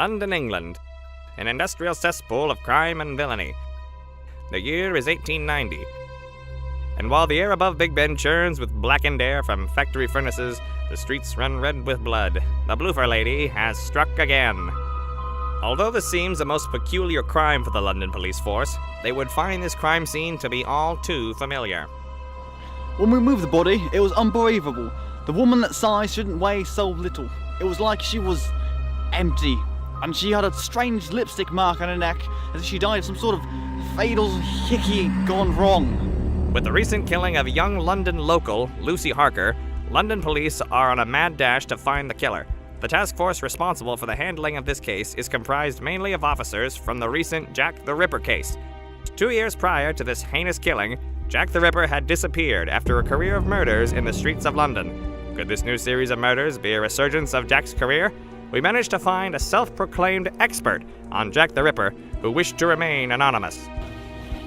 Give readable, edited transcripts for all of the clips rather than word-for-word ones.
London, England. An industrial cesspool of crime and villainy. The year is 1890. And while the air above Big Ben churns with blackened air from factory furnaces, the streets run red with blood. The Bloofer lady has struck again. Although this seems a most peculiar crime for the London police force, they would find this crime scene to be all too familiar. When we moved the body, it was unbelievable. The woman that size shouldn't weigh so little. It was like she was empty, and she had a strange lipstick mark on her neck, as if she died of some sort of fatal hickey gone wrong. With the recent killing of young London local Lucy Harker, London police are on a mad dash to find the killer. The task force responsible for the handling of this case is comprised mainly of officers from the recent Jack the Ripper case. 2 years prior to this heinous killing, Jack the Ripper had disappeared after a career of murders in the streets of London. Could this new series of murders be a resurgence of Jack's career? We managed to find a self-proclaimed expert on Jack the Ripper who wished to remain anonymous.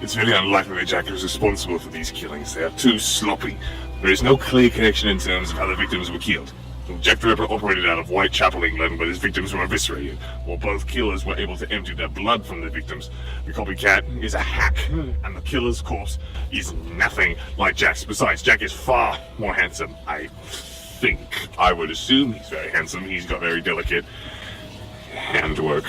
It's very unlikely that Jack is responsible for these killings. They are too sloppy. There is no clear connection in terms of how the victims were killed. Jack the Ripper operated out of Whitechapel, England, where his victims were eviscerated, while both killers were able to empty their blood from the victims. The copycat is a hack, and the killer's corpse is nothing like Jack's. Besides, Jack is far more handsome. I would assume he's very handsome. He's got very delicate handwork.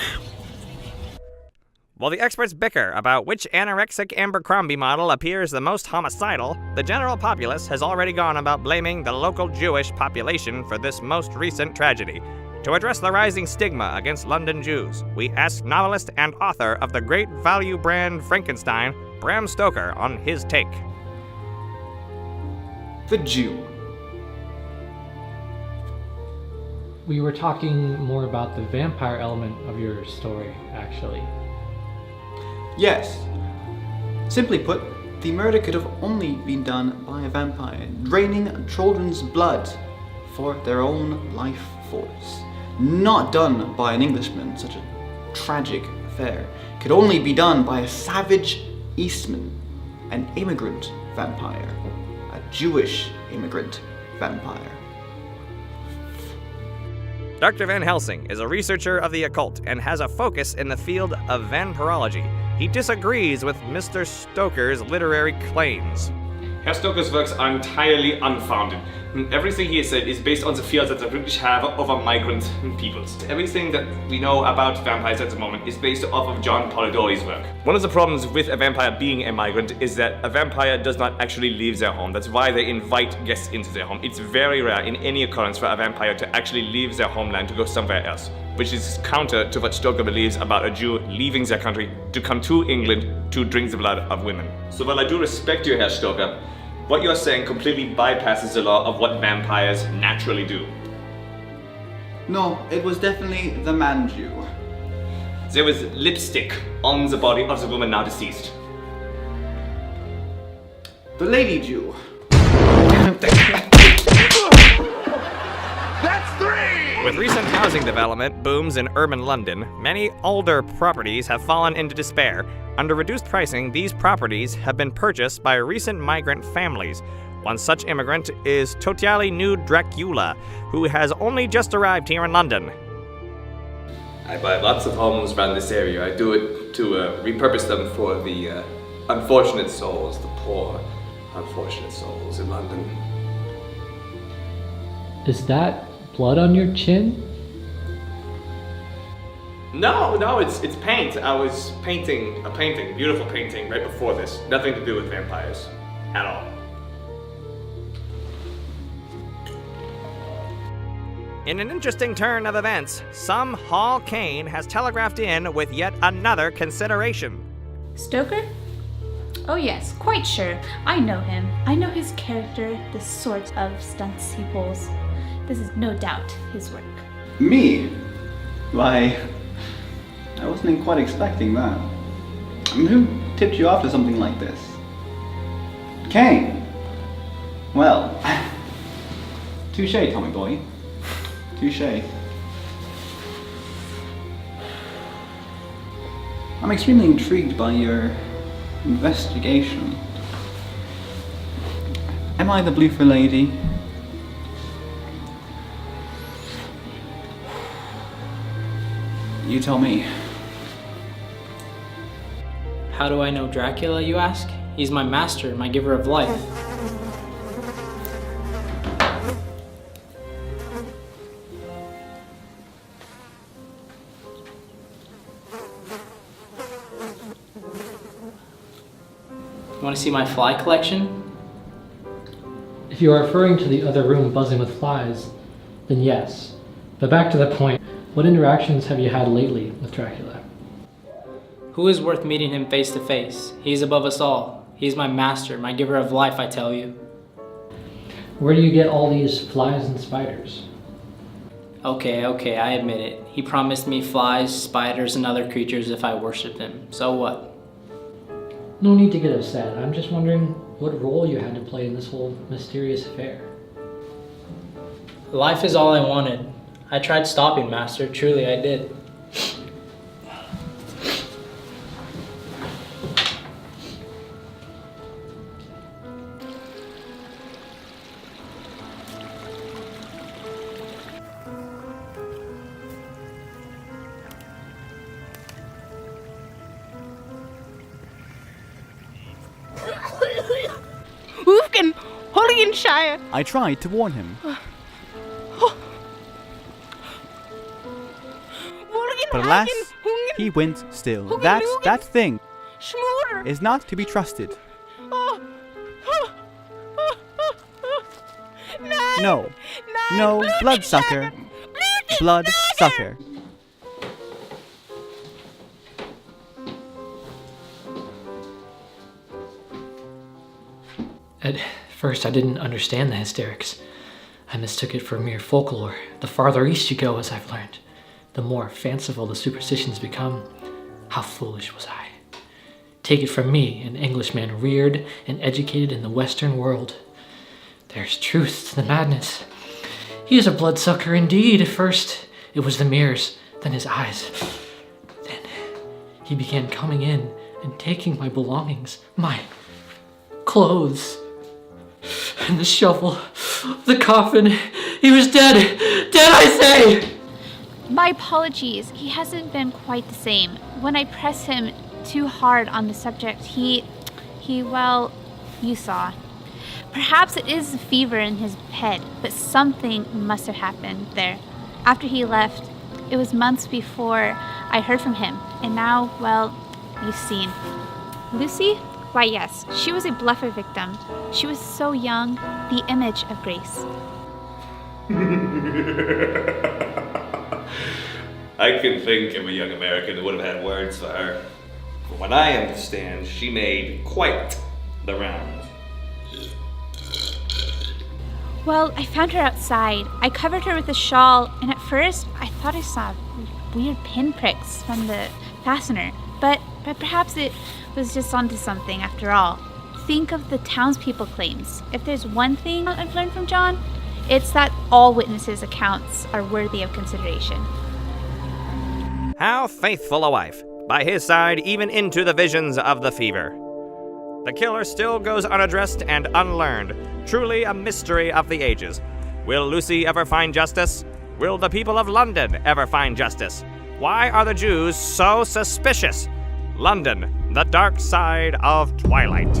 While the experts bicker about which anorexic Abercrombie model appears the most homicidal, the general populace has already gone about blaming the local Jewish population for this most recent tragedy. To address the rising stigma against London Jews, we asked novelist and author of the great value brand Frankenstein, Bram Stoker, on his take. The Jew. We were talking more about the vampire element of your story, actually. Yes. Simply put, the murder could have only been done by a vampire, draining children's blood for their own life force. Not done by an Englishman, such a tragic affair. Could only be done by a savage Eastman, an immigrant vampire, a Jewish immigrant vampire. Dr. Van Helsing is a researcher of the occult and has a focus in the field of vampirology. He disagrees with Mr. Stoker's literary claims. Herr Stoker's works are entirely unfounded. Everything he has said is based on the fears that the British have over migrant peoples. Everything that we know about vampires at the moment is based off of John Polidori's work. One of the problems with a vampire being a migrant is that a vampire does not actually leave their home. That's why they invite guests into their home. It's very rare in any occurrence for a vampire to actually leave their homeland to go somewhere else, which is counter to what Stoker believes about a Jew leaving their country to come to England to drink the blood of women. So while I do respect you, Herr Stoker, what you're saying completely bypasses the law of what vampires naturally do. No, it was definitely the man Jew. There was lipstick on the body of the woman now deceased. The lady Jew. With recent housing development booms in urban London, many older properties have fallen into despair. Under reduced pricing, these properties have been purchased by recent migrant families. One such immigrant is totally new Dracula, who has only just arrived here in London. I buy lots of homes around this area. I do it to repurpose them for the unfortunate souls, the poor, unfortunate souls in London. Is that blood on your chin? No, it's paint. I was painting a painting, beautiful painting, right before this. Nothing to do with vampires, at all. In an interesting turn of events, some Hall Caine has telegraphed in with yet another consideration. Stoker? Oh yes, quite sure. I know him. I know his character, the sort of stunts he pulls. This is no doubt his work. Me? Why, I wasn't quite expecting that. I mean, who tipped you off to something like this? Caine? Well, touche, Tommy boy. Touche. I'm extremely intrigued by your investigation. Am I the Bloofer lady? You tell me. How do I know Dracula, you ask? He's my master, my giver of life. You want to see my fly collection? If you are referring to the other room buzzing with flies, then yes. But back to the point, what interactions have you had lately with Dracula? Who is worth meeting him face to face? He is above us all. He is my master, my giver of life, I tell you. Where do you get all these flies and spiders? Okay, I admit it. He promised me flies, spiders, and other creatures if I worshipped him. So what? No need to get upset. I'm just wondering what role you had to play in this whole mysterious affair. Life is all I wanted. I tried stopping, Master. Truly, I did. Woofkin, Holinshire. I tried to warn him, but alas, he went still. That thing is not to be trusted. No, bloodsucker. Bloodsucker. At first, I didn't understand the hysterics. I mistook it for mere folklore. The farther east you go, as I've learned, the more fanciful the superstitions become. How foolish was I? Take it from me, an Englishman reared and educated in the Western world. There's truth to the madness. He is a bloodsucker indeed. At first, it was the mirrors, then his eyes. Then he began coming in and taking my belongings, my clothes, and the shovel, the coffin. He was dead. Dead, I say! My apologies. He hasn't been quite the same. When I press him too hard on the subject, he, well, you saw. Perhaps it is the fever in his head, but something must have happened there. After he left, it was months before I heard from him, and now, well, you've seen. Lucy? Why, yes, she was a bluffer victim. She was so young, the image of Grace. I can think of a young American who would have had words for her. From what I understand, she made quite the rounds. Well, I found her outside. I covered her with a shawl, and at first I thought I saw weird pinpricks from the fastener, but perhaps it was just onto something after all. Think of the townspeople claims. If there's one thing I've learned from John, it's that all witnesses' accounts are worthy of consideration. How faithful a wife. By his side, even into the visions of the fever. The killer still goes unaddressed and unlearned. Truly a mystery of the ages. Will Lucy ever find justice? Will the people of London ever find justice? Why are the Jews so suspicious? London, the dark side of twilight.